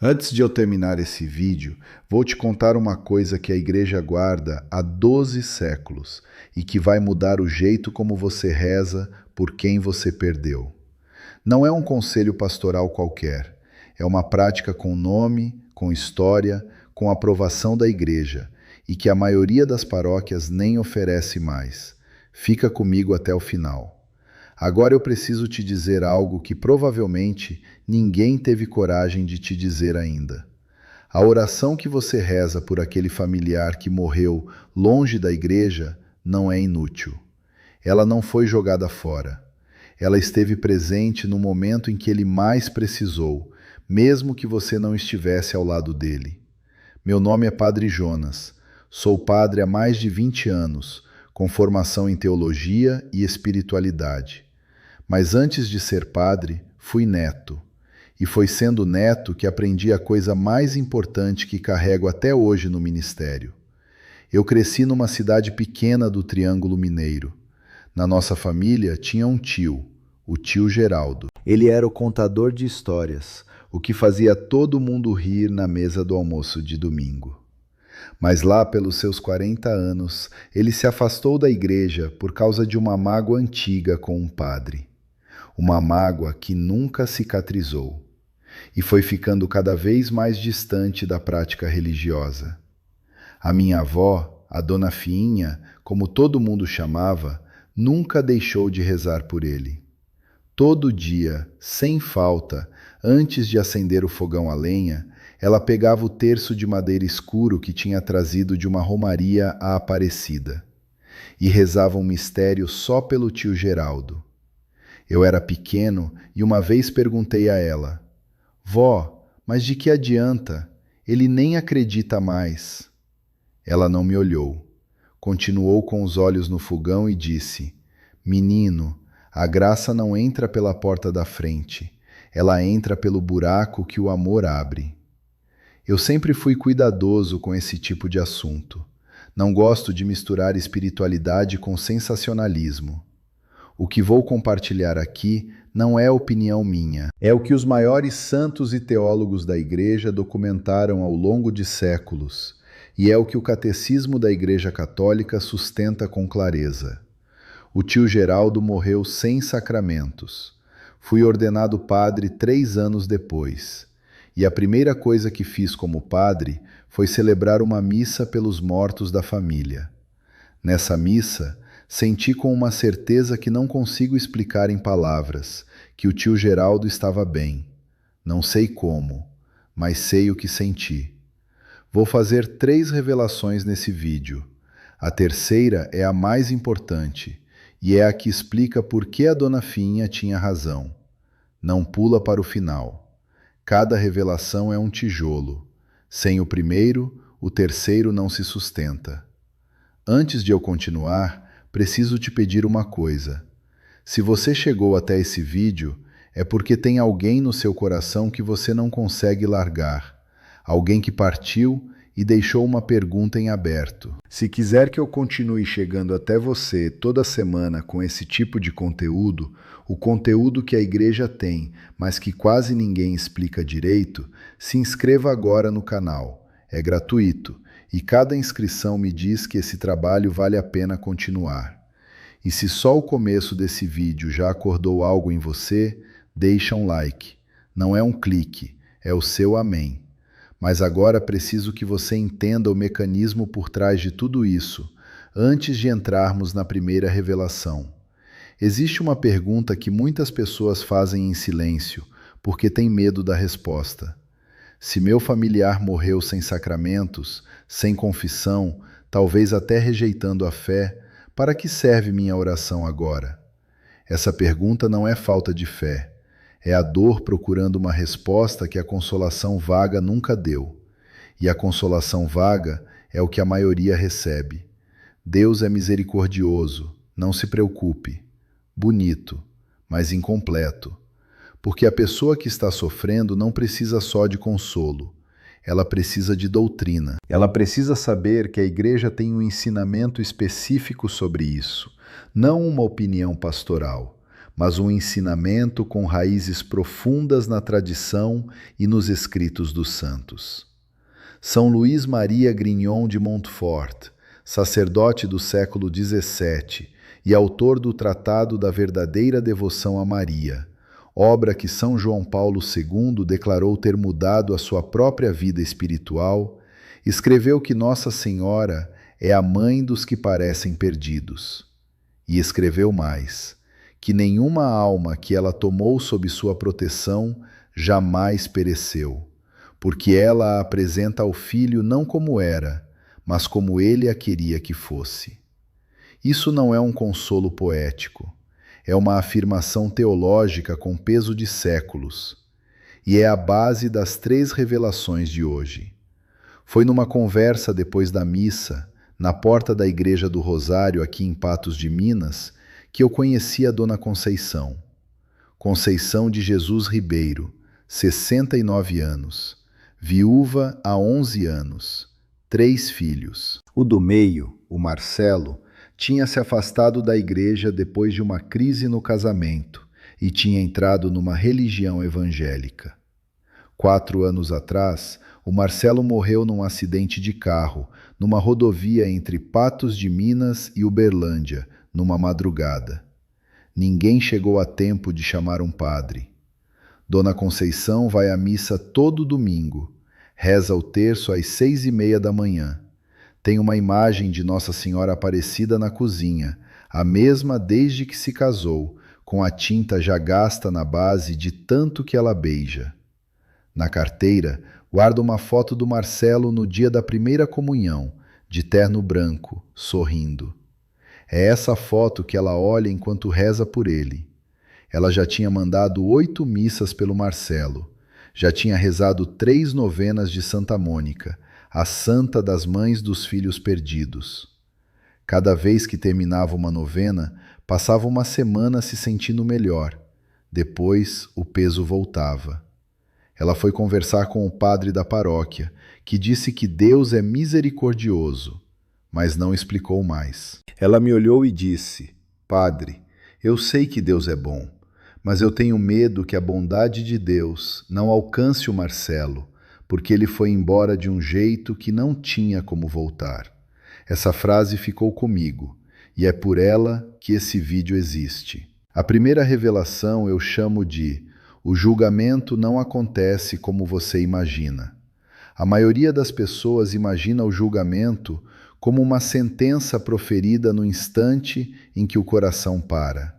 Antes de eu terminar esse vídeo, vou te contar uma coisa que a igreja guarda há 12 séculos e que vai mudar o jeito como você reza por quem você perdeu. Não é um conselho pastoral qualquer, é uma prática com nome, com história, com aprovação da igreja e que a maioria das paróquias nem oferece mais. Fica comigo até o final. Agora eu preciso te dizer algo que provavelmente ninguém teve coragem de te dizer ainda. A oração que você reza por aquele familiar que morreu longe da igreja não é inútil. Ela não foi jogada fora. Ela esteve presente no momento em que ele mais precisou, mesmo que você não estivesse ao lado dele. Meu nome é Padre Jonas. Sou padre há mais de 20 anos, com formação em teologia e espiritualidade. Mas antes de ser padre, fui neto. E foi sendo neto que aprendi a coisa mais importante que carrego até hoje no ministério. Eu cresci numa cidade pequena do Triângulo Mineiro. Na nossa família tinha um tio, o tio Geraldo. Ele era o contador de histórias, o que fazia todo mundo rir na mesa do almoço de domingo. Mas lá pelos seus 40 anos, ele se afastou da igreja por causa de uma mágoa antiga com um padre. Uma mágoa que nunca cicatrizou, e foi ficando cada vez mais distante da prática religiosa. A minha avó, a Dona Fiinha, como todo mundo chamava, nunca deixou de rezar por ele. Todo dia, sem falta, antes de acender o fogão a lenha, ela pegava o terço de madeira escuro que tinha trazido de uma romaria à Aparecida, e rezava um mistério só pelo tio Geraldo. Eu era pequeno e uma vez perguntei a ela: "Vó, mas de que adianta? Ele nem acredita mais." Ela não me olhou. Continuou com os olhos no fogão e disse: "Menino, a graça não entra pela porta da frente. Ela entra pelo buraco que o amor abre." Eu sempre fui cuidadoso com esse tipo de assunto. Não gosto de misturar espiritualidade com sensacionalismo. O que vou compartilhar aqui não é opinião minha. É o que os maiores santos e teólogos da Igreja documentaram ao longo de séculos, e é o que o Catecismo da Igreja Católica sustenta com clareza. O tio Geraldo morreu sem sacramentos. Fui ordenado padre 3 anos depois, e a primeira coisa que fiz como padre foi celebrar uma missa pelos mortos da família. Nessa missa, senti com uma certeza que não consigo explicar em palavras, que o tio Geraldo estava bem. Não sei como, mas sei o que senti. Vou fazer 3 revelações nesse vídeo. A terceira é a mais importante, e é a que explica por que a Dona Finha tinha razão. Não pula para o final. Cada revelação é um tijolo. Sem o primeiro, o terceiro não se sustenta. Antes de eu continuar, preciso te pedir uma coisa. Se você chegou até esse vídeo, é porque tem alguém no seu coração que você não consegue largar. Alguém que partiu e deixou uma pergunta em aberto. Se quiser que eu continue chegando até você toda semana com esse tipo de conteúdo, o conteúdo que a igreja tem, mas que quase ninguém explica direito, se inscreva agora no canal. É gratuito. E cada inscrição me diz que esse trabalho vale a pena continuar. E se só o começo desse vídeo já acordou algo em você, deixa um like. Não é um clique, é o seu amém. Mas agora preciso que você entenda o mecanismo por trás de tudo isso, antes de entrarmos na primeira revelação. Existe uma pergunta que muitas pessoas fazem em silêncio, porque têm medo da resposta. Se meu familiar morreu sem sacramentos, sem confissão, talvez até rejeitando a fé, para que serve minha oração agora? Essa pergunta não é falta de fé. É a dor procurando uma resposta que a consolação vaga nunca deu. E a consolação vaga é o que a maioria recebe. Deus é misericordioso, não se preocupe. Bonito, mas incompleto. Porque a pessoa que está sofrendo não precisa só de consolo. Ela precisa de doutrina. Ela precisa saber que a igreja tem um ensinamento específico sobre isso, não uma opinião pastoral. mas um ensinamento com raízes profundas na tradição e nos escritos dos santos. São Luís Maria Grignon de Montfort, sacerdote do século XVII e autor do Tratado da Verdadeira Devoção a Maria, obra que São João Paulo II declarou ter mudado a sua própria vida espiritual, escreveu que Nossa Senhora é a mãe dos que parecem perdidos. E escreveu mais, que nenhuma alma que ela tomou sob sua proteção jamais pereceu, porque ela a apresenta ao Filho não como era, mas como ele a queria que fosse. Isso não é um consolo poético, é uma afirmação teológica com peso de séculos, e é a base das 3 revelações de hoje. Foi numa conversa depois da missa, na porta da Igreja do Rosário, aqui em Patos de Minas, que eu conheci a Dona Conceição. Conceição de Jesus Ribeiro, 69 anos, viúva há 11 anos, 3 filhos. O do meio, o Marcelo, tinha se afastado da igreja depois de uma crise no casamento e tinha entrado numa religião evangélica. 4 anos atrás, o Marcelo morreu num acidente de carro, numa rodovia entre Patos de Minas e Uberlândia, numa madrugada. Ninguém chegou a tempo de chamar um padre. Dona Conceição vai à missa todo domingo, reza o terço às 6h30 da manhã. Tem uma imagem de Nossa Senhora Aparecida na cozinha, a mesma desde que se casou, com a tinta já gasta na base de tanto que ela beija. Na carteira, guarda uma foto do Marcelo no dia da primeira comunhão, de terno branco, sorrindo. É essa foto que ela olha enquanto reza por ele. Ela já tinha mandado 8 missas pelo Marcelo. Já tinha rezado 3 novenas de Santa Mônica, a santa das mães dos filhos perdidos. Cada vez que terminava uma novena, passava uma semana se sentindo melhor. Depois, o peso voltava. Ela foi conversar com o padre da paróquia, que disse que Deus é misericordioso, mas não explicou mais. Ela me olhou e disse: Padre, eu sei que Deus é bom, mas eu tenho medo que a bondade de Deus não alcance o Marcelo, porque ele foi embora de um jeito que não tinha como voltar. Essa frase ficou comigo, e é por ela que esse vídeo existe. A primeira revelação eu chamo de: o julgamento não acontece como você imagina. A maioria das pessoas imagina o julgamento como uma sentença proferida no instante em que o coração para.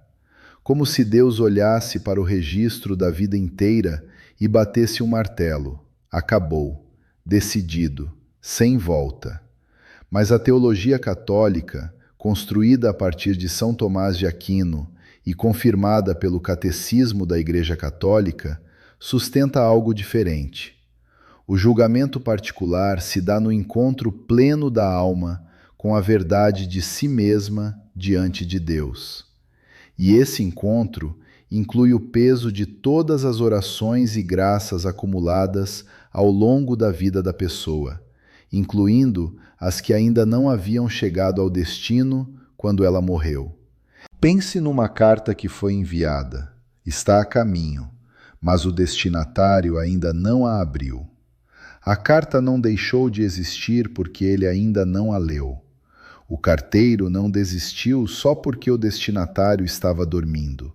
Como se Deus olhasse para o registro da vida inteira e batesse um martelo. Acabou, decidido, sem volta. Mas a teologia católica, construída a partir de São Tomás de Aquino e confirmada pelo Catecismo da Igreja Católica, sustenta algo diferente. O julgamento particular se dá no encontro pleno da alma com a verdade de si mesma diante de Deus. E esse encontro inclui o peso de todas as orações e graças acumuladas ao longo da vida da pessoa, incluindo as que ainda não haviam chegado ao destino quando ela morreu. Pense numa carta que foi enviada, está a caminho, mas o destinatário ainda não a abriu. A carta não deixou de existir porque ele ainda não a leu. O carteiro não desistiu só porque o destinatário estava dormindo.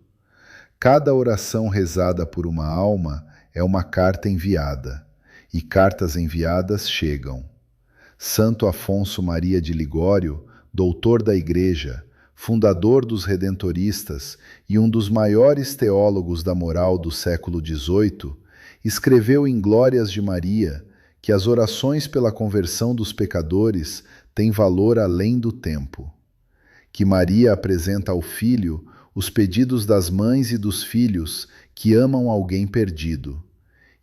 Cada oração rezada por uma alma é uma carta enviada, e cartas enviadas chegam. Santo Afonso Maria de Ligório, doutor da Igreja, fundador dos Redentoristas e um dos maiores teólogos da moral do século XVIII, escreveu em Glórias de Maria que as orações pela conversão dos pecadores têm valor além do tempo. Que Maria apresenta ao Filho os pedidos das mães e dos filhos que amam alguém perdido,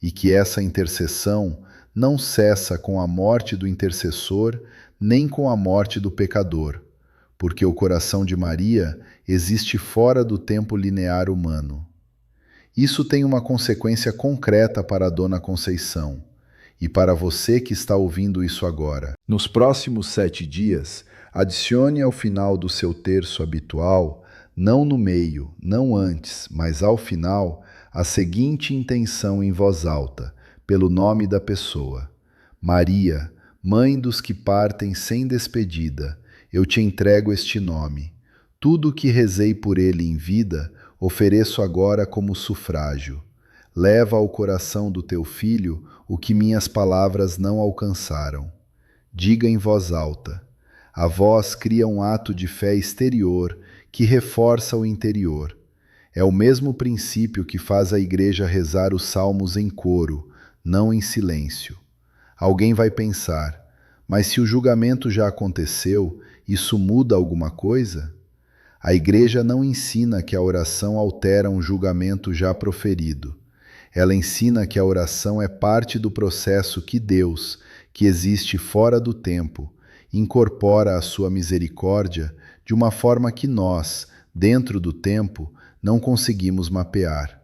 e que essa intercessão não cessa com a morte do intercessor nem com a morte do pecador, porque o coração de Maria existe fora do tempo linear humano. Isso tem uma consequência concreta para a Dona Conceição, e para você que está ouvindo isso agora. Nos próximos 7 dias, adicione ao final do seu terço habitual não no meio, não antes, mas ao final, a seguinte intenção em voz alta, pelo nome da pessoa: Maria, mãe dos que partem sem despedida, eu te entrego este nome. Tudo o que rezei por ele em vida, ofereço agora como sufrágio. Leva ao coração do teu filho o que minhas palavras não alcançaram. Diga em voz alta. A voz cria um ato de fé exterior que reforça o interior. É o mesmo princípio que faz a igreja rezar os salmos em coro, não em silêncio. Alguém vai pensar, mas se o julgamento já aconteceu, isso muda alguma coisa? A igreja não ensina que a oração altera um julgamento já proferido. Ela ensina que a oração é parte do processo que Deus, que existe fora do tempo, incorpora a sua misericórdia de uma forma que nós, dentro do tempo, não conseguimos mapear.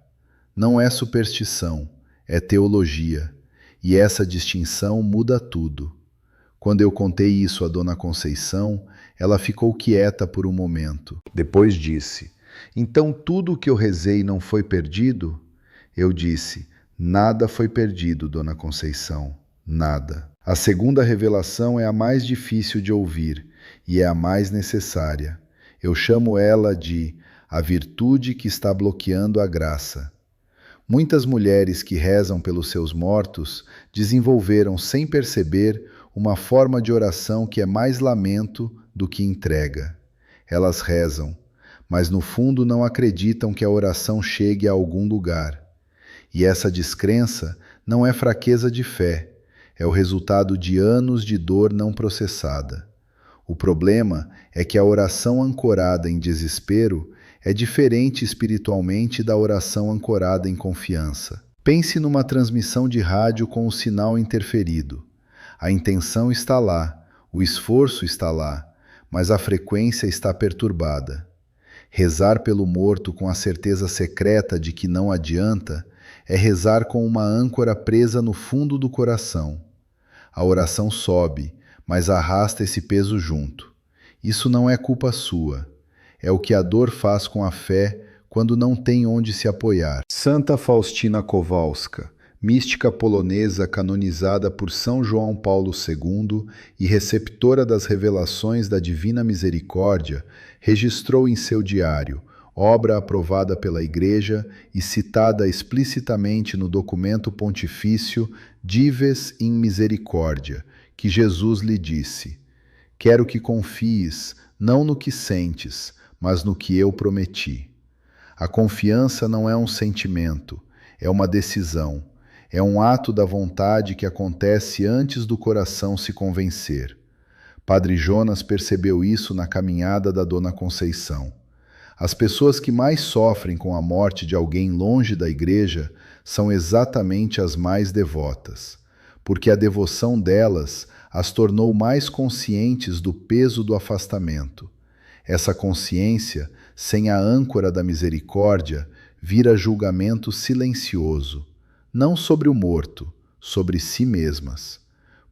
Não é superstição, é teologia, e essa distinção muda tudo. Quando eu contei isso a Dona Conceição, ela ficou quieta por um momento. Depois disse: então tudo o que eu rezei não foi perdido? Eu disse: nada foi perdido, Dona Conceição, nada. A segunda revelação é a mais difícil de ouvir e é a mais necessária. Eu chamo ela de a virtude que está bloqueando a graça. Muitas mulheres que rezam pelos seus mortos desenvolveram, sem perceber, uma forma de oração que é mais lamento do que entrega. Elas rezam, mas no fundo não acreditam que a oração chegue a algum lugar. E essa descrença não é fraqueza de fé, é o resultado de anos de dor não processada. O problema é que a oração ancorada em desespero é diferente espiritualmente da oração ancorada em confiança. Pense numa transmissão de rádio com o sinal interferido. A intenção está lá, o esforço está lá, mas a frequência está perturbada. Rezar pelo morto com a certeza secreta de que não adianta é rezar com uma âncora presa no fundo do coração. A oração sobe, mas arrasta esse peso junto. Isso não é culpa sua. É o que a dor faz com a fé quando não tem onde se apoiar. Santa Faustina Kowalska, mística polonesa canonizada por São João Paulo II e receptora das revelações da Divina Misericórdia, registrou em seu diário, obra aprovada pela Igreja e citada explicitamente no documento pontifício Dives in Misericordia, que Jesus lhe disse: quero que confies não no que sentes, mas no que eu prometi. A confiança não é um sentimento, é uma decisão, é um ato da vontade que acontece antes do coração se convencer. Padre Jonas percebeu isso na caminhada da Dona Conceição. As pessoas que mais sofrem com a morte de alguém longe da igreja são exatamente as mais devotas, porque a devoção delas as tornou mais conscientes do peso do afastamento. Essa consciência, sem a âncora da misericórdia, vira julgamento silencioso, não sobre o morto, sobre si mesmas.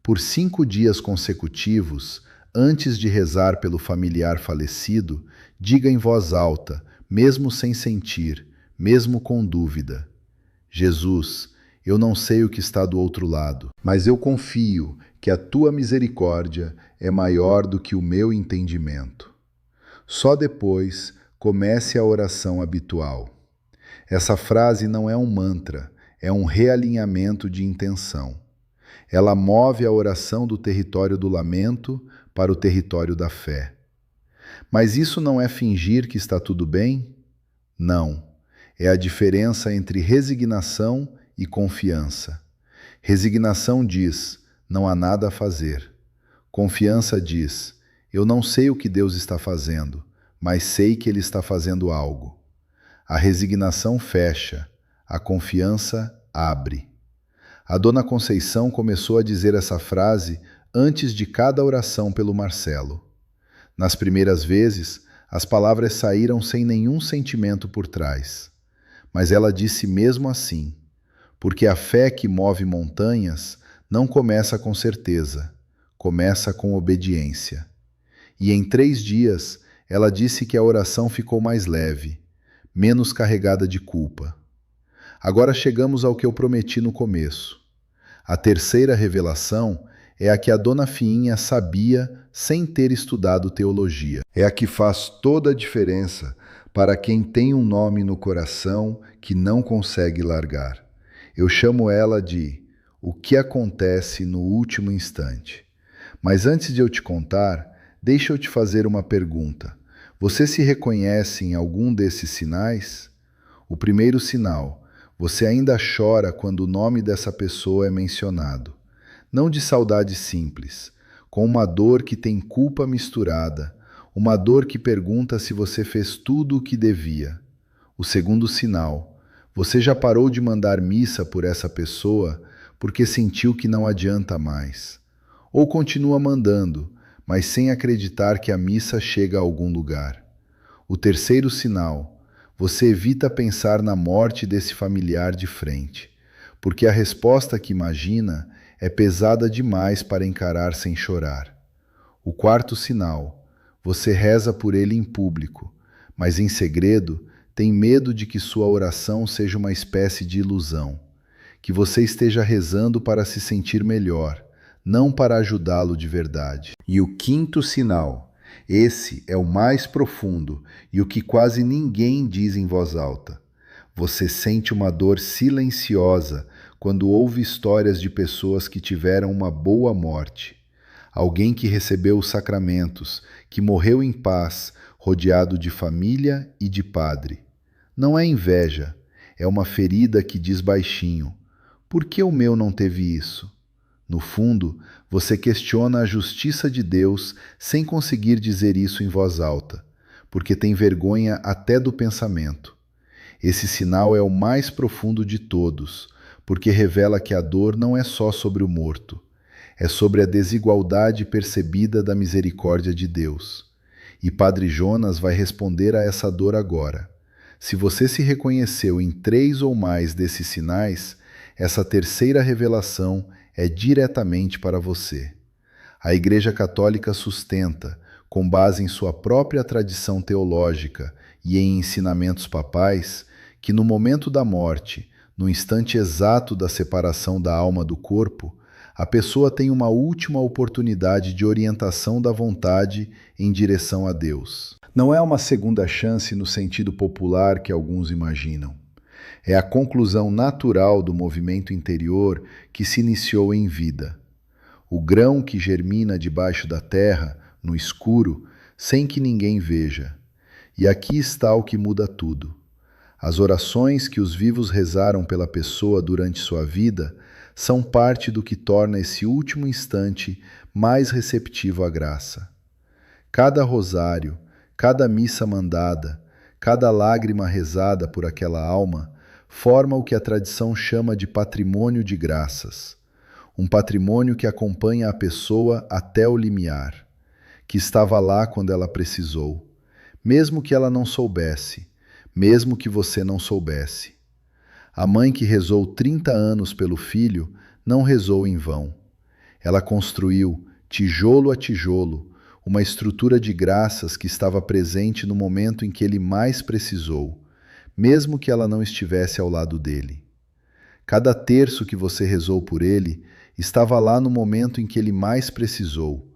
Por 5 dias consecutivos, antes de rezar pelo familiar falecido, diga em voz alta, mesmo sem sentir, mesmo com dúvida: Jesus, eu não sei o que está do outro lado, mas eu confio que a tua misericórdia é maior do que o meu entendimento. Só depois comece a oração habitual. Essa frase não é um mantra, é um realinhamento de intenção. Ela move a oração do território do lamento para o território da fé. Mas isso não é fingir que está tudo bem? Não. É a diferença entre resignação e confiança. Resignação diz: não há nada a fazer. Confiança diz: eu não sei o que Deus está fazendo, mas sei que Ele está fazendo algo. A resignação fecha, a confiança abre. A Dona Conceição começou a dizer essa frase antes de cada oração pelo Marcelo. Nas primeiras vezes, as palavras saíram sem nenhum sentimento por trás. Mas ela disse mesmo assim, porque a fé que move montanhas não começa com certeza, começa com obediência. E em 3 dias, Ela disse que a oração ficou mais leve, menos carregada de culpa. Agora chegamos ao que eu prometi no começo. A terceira revelação é a que a dona Fiinha sabia sem ter estudado teologia. É a que faz toda a diferença para quem tem um nome no coração que não consegue largar. Eu chamo ela de o que acontece no último instante. Mas antes de eu te contar, deixa eu te fazer uma pergunta. Você se reconhece em algum desses sinais? O primeiro sinal: você ainda chora quando o nome dessa pessoa é mencionado. Não de saudade simples, com uma dor que tem culpa misturada, uma dor que pergunta se você fez tudo o que devia. O segundo sinal: você já parou de mandar missa por essa pessoa porque sentiu que não adianta mais. Ou continua mandando, mas sem acreditar que a missa chega a algum lugar. O terceiro sinal: você evita pensar na morte desse familiar de frente, porque a resposta que imagina é pesada demais para encarar sem chorar. O quarto sinal: você reza por ele em público, mas em segredo tem medo de que sua oração seja uma espécie de ilusão, que você esteja rezando para se sentir melhor, não para ajudá-lo de verdade. E o quinto sinal: esse é o mais profundo e o que quase ninguém diz em voz alta. Você sente uma dor silenciosa quando ouve histórias de pessoas que tiveram uma boa morte. Alguém que recebeu os sacramentos, que morreu em paz, rodeado de família e de padre. Não é inveja, é uma ferida que diz baixinho: por que o meu não teve isso? No fundo, você questiona a justiça de Deus sem conseguir dizer isso em voz alta, porque tem vergonha até do pensamento. Esse sinal é o mais profundo de todos, porque revela que a dor não é só sobre o morto, é sobre a desigualdade percebida da misericórdia de Deus. E Padre Jonas vai responder a essa dor agora. Se você se reconheceu em 3 ou mais desses sinais, essa terceira revelação é diretamente para você. A Igreja Católica sustenta, com base em sua própria tradição teológica e em ensinamentos papais, que no momento da morte, no instante exato da separação da alma do corpo, a pessoa tem uma última oportunidade de orientação da vontade em direção a Deus. Não é uma segunda chance no sentido popular que alguns imaginam. É a conclusão natural do movimento interior que se iniciou em vida. O grão que germina debaixo da terra, no escuro, sem que ninguém veja. E aqui está o que muda tudo. As orações que os vivos rezaram pela pessoa durante sua vida são parte do que torna esse último instante mais receptivo à graça. Cada rosário, cada missa mandada, cada lágrima rezada por aquela alma forma o que a tradição chama de patrimônio de graças. Um patrimônio que acompanha a pessoa até o limiar, que estava lá quando ela precisou, mesmo que ela não soubesse, mesmo que você não soubesse. A mãe que rezou 30 anos pelo filho não rezou em vão. Ela construiu, tijolo a tijolo, uma estrutura de graças que estava presente no momento em que ele mais precisou, mesmo que ela não estivesse ao lado dele. Cada terço que você rezou por ele estava lá no momento em que ele mais precisou,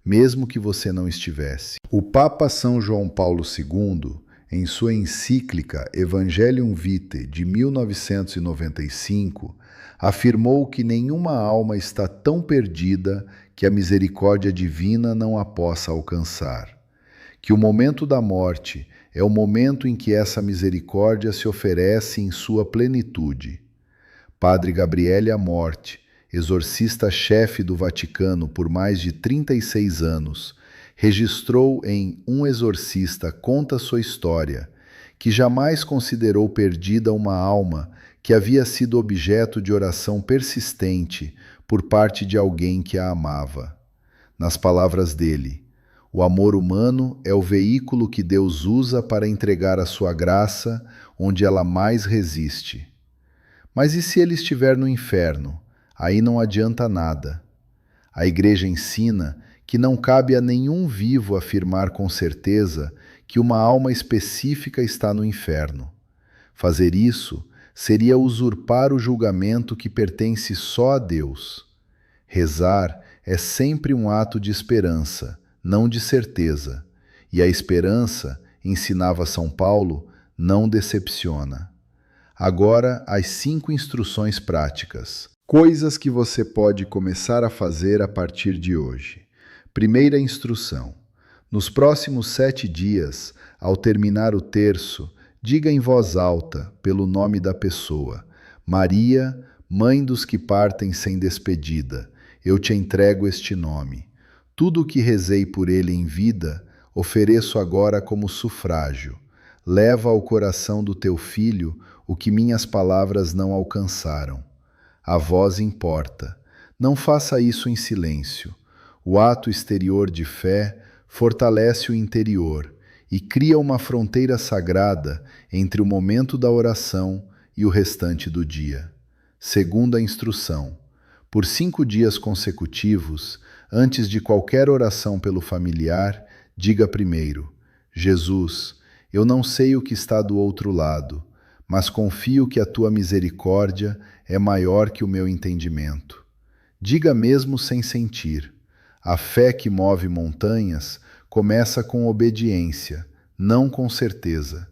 mesmo que você não estivesse. O Papa São João Paulo II, em sua encíclica Evangelium Vitae de 1995, afirmou que nenhuma alma está tão perdida que a misericórdia divina não a possa alcançar, que o momento da morte é o momento em que essa misericórdia se oferece em sua plenitude. Padre Gabriele Amorti, exorcista-chefe do Vaticano por mais de 36 anos, registrou em Um Exorcista Conta Sua História que jamais considerou perdida uma alma que havia sido objeto de oração persistente por parte de alguém que a amava. Nas palavras dele: o amor humano é o veículo que Deus usa para entregar a sua graça onde ela mais resiste. Mas e se ele estiver no inferno? Aí não adianta nada. A Igreja ensina que não cabe a nenhum vivo afirmar com certeza que uma alma específica está no inferno. Fazer isso seria usurpar o julgamento que pertence só a Deus. Rezar é sempre um ato de esperança, não de certeza, e a esperança, ensinava São Paulo, não decepciona. Agora, as 5 instruções práticas. Coisas que você pode começar a fazer a partir de hoje. Primeira instrução. Nos próximos 7 dias, ao terminar o terço, diga em voz alta, pelo nome da pessoa: Maria, mãe dos que partem sem despedida, eu te entrego este nome. Tudo o que rezei por ele em vida, ofereço agora como sufrágio. Leva ao coração do teu filho o que minhas palavras não alcançaram. A voz importa. Não faça isso em silêncio. O ato exterior de fé fortalece o interior e cria uma fronteira sagrada entre o momento da oração e o restante do dia. Segunda instrução. Por 5 dias consecutivos, antes de qualquer oração pelo familiar, diga primeiro: Jesus, eu não sei o que está do outro lado, mas confio que a tua misericórdia é maior que o meu entendimento. Diga mesmo sem sentir. A fé que move montanhas começa com obediência, não com certeza.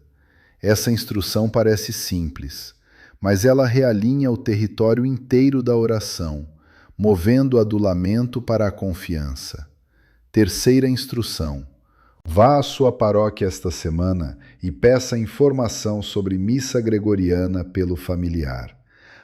Essa instrução parece simples, mas ela realinha o território inteiro da oração, movendo-a do lamento para a confiança. Terceira instrução. Vá à sua paróquia esta semana e peça informação sobre missa gregoriana pelo familiar.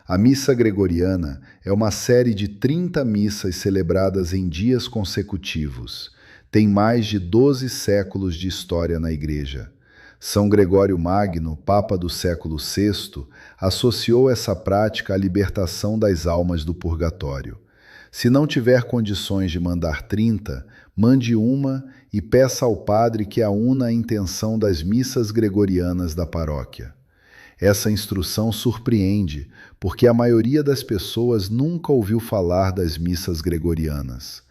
A missa gregoriana é uma série de 30 missas celebradas em dias consecutivos. Tem mais de 12 séculos de história na Igreja. São Gregório Magno, Papa do século VI, associou essa prática à libertação das almas do purgatório. Se não tiver condições de mandar 30, mande uma e peça ao padre que a una à intenção das missas gregorianas da paróquia. Essa instrução surpreende, porque a maioria das pessoas nunca ouviu falar das missas gregorianas.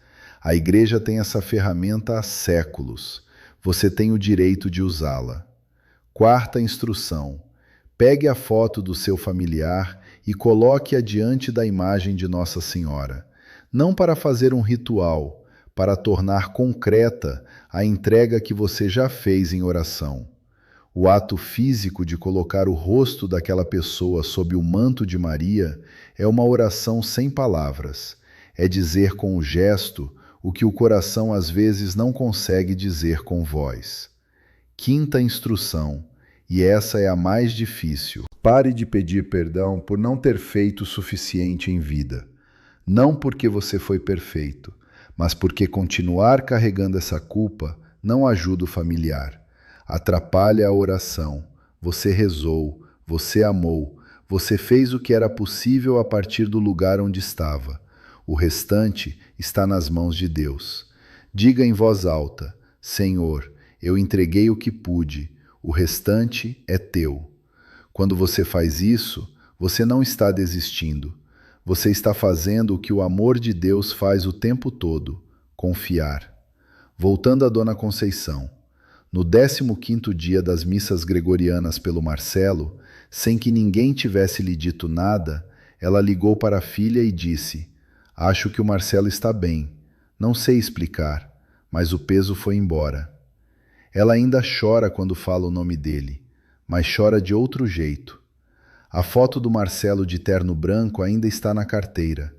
A Igreja tem essa ferramenta há séculos. Você tem o direito de usá-la. Quarta instrução. Pegue a foto do seu familiar e coloque-a diante da imagem de Nossa Senhora. Não para fazer um ritual, para tornar concreta a entrega que você já fez em oração. O ato físico de colocar o rosto daquela pessoa sob o manto de Maria é uma oração sem palavras. É dizer com o gesto o que o coração às vezes não consegue dizer com voz. Quinta instrução, e essa é a mais difícil. Pare de pedir perdão por não ter feito o suficiente em vida. Não porque você foi perfeito, mas porque continuar carregando essa culpa não ajuda o familiar. Atrapalha a oração. Você rezou, você amou, você fez o que era possível a partir do lugar onde estava. O restante está nas mãos de Deus. Diga em voz alta: Senhor, eu entreguei o que pude, o restante é teu. Quando você faz isso, você não está desistindo. Você está fazendo o que o amor de Deus faz o tempo todo: confiar. Voltando a Dona Conceição. No 15º dia das missas gregorianas pelo Marcelo, sem que ninguém tivesse lhe dito nada, ela ligou para a filha e disse: Acho que o Marcelo está bem. Não sei explicar, mas o peso foi embora. Ela ainda chora quando fala o nome dele, mas chora de outro jeito. A foto do Marcelo de terno branco ainda está na carteira.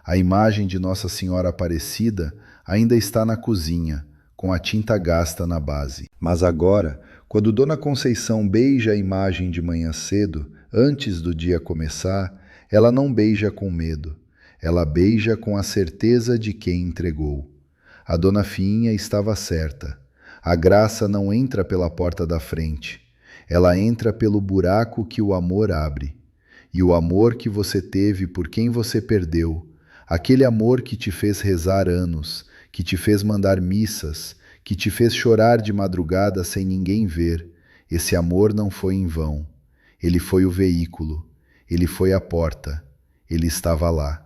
A imagem de Nossa Senhora Aparecida ainda está na cozinha, com a tinta gasta na base. Mas agora, quando Dona Conceição beija a imagem de manhã cedo, antes do dia começar, ela não beija com medo. Ela beija com a certeza de quem entregou. A Dona Fiinha estava certa. A graça não entra pela porta da frente. Ela entra pelo buraco que o amor abre. E o amor que você teve por quem você perdeu, aquele amor que te fez rezar anos, que te fez mandar missas, que te fez chorar de madrugada sem ninguém ver, esse amor não foi em vão. Ele foi o veículo, ele foi a porta, ele estava lá.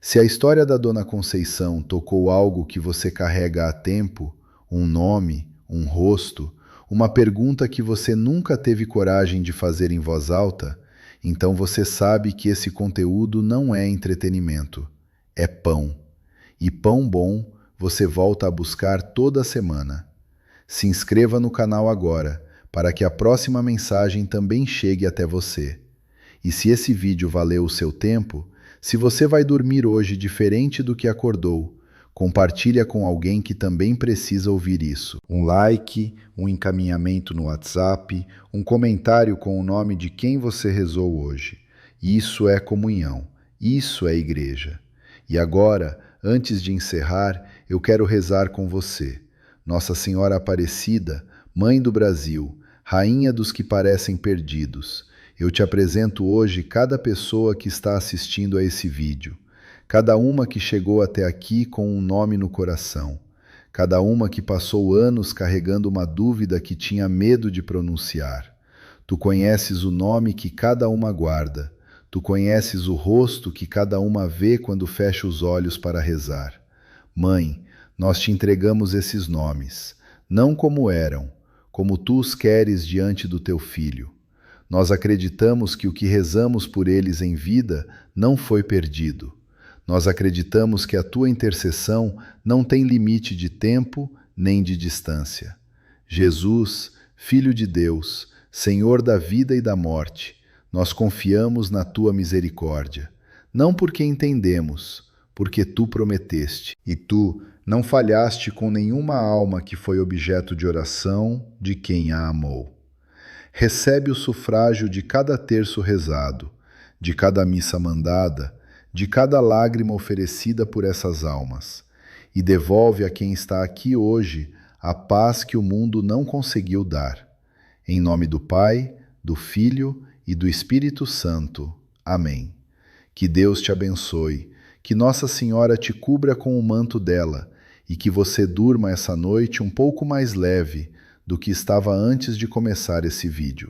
Se a história da Dona Conceição tocou algo que você carrega há tempo, um nome, um rosto, uma pergunta que você nunca teve coragem de fazer em voz alta, então você sabe que esse conteúdo não é entretenimento, é pão. E pão bom você volta a buscar toda semana. Se inscreva no canal agora, para que a próxima mensagem também chegue até você. E se esse vídeo valeu o seu tempo, se você vai dormir hoje diferente do que acordou, compartilha com alguém que também precisa ouvir isso. Um like, um encaminhamento no WhatsApp, um comentário com o nome de quem você rezou hoje. Isso é comunhão, isso é igreja. E agora, antes de encerrar, eu quero rezar com você. Nossa Senhora Aparecida, Mãe do Brasil, Rainha dos que parecem perdidos, eu te apresento hoje cada pessoa que está assistindo a esse vídeo, cada uma que chegou até aqui com um nome no coração, cada uma que passou anos carregando uma dúvida que tinha medo de pronunciar. Tu conheces o nome que cada uma guarda, tu conheces o rosto que cada uma vê quando fecha os olhos para rezar. Mãe, nós te entregamos esses nomes, não como eram, como tu os queres diante do teu Filho. Nós acreditamos que o que rezamos por eles em vida não foi perdido. Nós acreditamos que a tua intercessão não tem limite de tempo nem de distância. Jesus, Filho de Deus, Senhor da vida e da morte, nós confiamos na tua misericórdia, não porque entendemos, porque tu prometeste, e tu não falhaste com nenhuma alma que foi objeto de oração de quem a amou. Recebe o sufrágio de cada terço rezado, de cada missa mandada, de cada lágrima oferecida por essas almas, e devolve a quem está aqui hoje a paz que o mundo não conseguiu dar. Em nome do Pai, do Filho e do Espírito Santo. Amém. Que Deus te abençoe, que Nossa Senhora te cubra com o manto dela, e que você durma essa noite um pouco mais leve do que estava antes de começar esse vídeo.